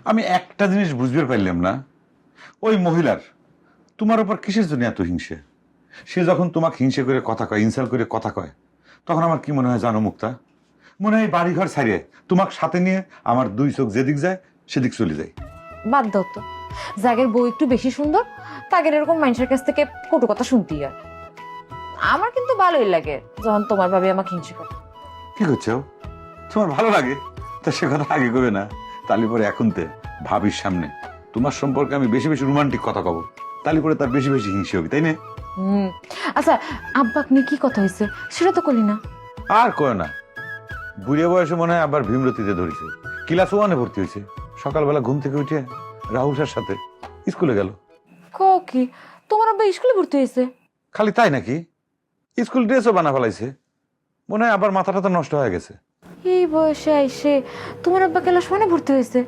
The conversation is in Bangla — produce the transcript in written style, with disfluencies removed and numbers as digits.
আমি একটা জিনিস বুঝতে পারলাম না, ওই মহিলার তোমার উপর কিসের জন্য এত হিংসে? সে যখন তোমাকে হিংসে করে কথা কয়, ইনসাল্ট করে কথা কয়, তখন আমার কি মনে হয় জানো মুক্তা? মনে হয় বাড়িঘর ছাড়িয়ে তোমাকে সাথে নিয়ে আমার দুই চোখ যেদিক যায় সেদিক চলে যায়। বাদ দাও তো, জাগের বউ একটু বেশি সুন্দর, তাগের এরকম মানুষের কাছ থেকে কটু কথা শুনতেই হয়। আমার কিন্তু ভালোই লাগে যখন তোমার ভাবি আমাকে হিংসে করে। কি করছো? তোমার ভালো লাগে? তা সে কথা আগে কবে না? তালি পরে এখন তে ভাবির সামনে তোমার সম্পর্কে আমি বেশি বেশি রোমান্টিক কথা কব, তালি পরে তার বেশি বেশি হিংসে হবে, তাই না? আচ্ছা, আব্বাক নিয়ে কি কথা হয়েছে সেটা তো করলি না। আর কয় না, বুড়িয়া বয়সে মনে হয় আবার ভীমরতিতে ধরেছে। ক্লাস ওয়ানে ভর্তি হয়েছে। সকালবেলা ঘুম থেকে উঠে রাহুল স্যার সাথে স্কুলে গেল। কি তোমার আব্বা স্কুলে ভর্তি হয়েছে? খালি তাই নাকি, স্কুল ড্রেসও বানা ফেলাইছে। মনে হয় আবার মাথাটা তো নষ্ট হয়ে গেছে। এই বয়সে আইসে তোমার আব্বা ক্লাস ওয়ানে ভর্তি হয়েছে?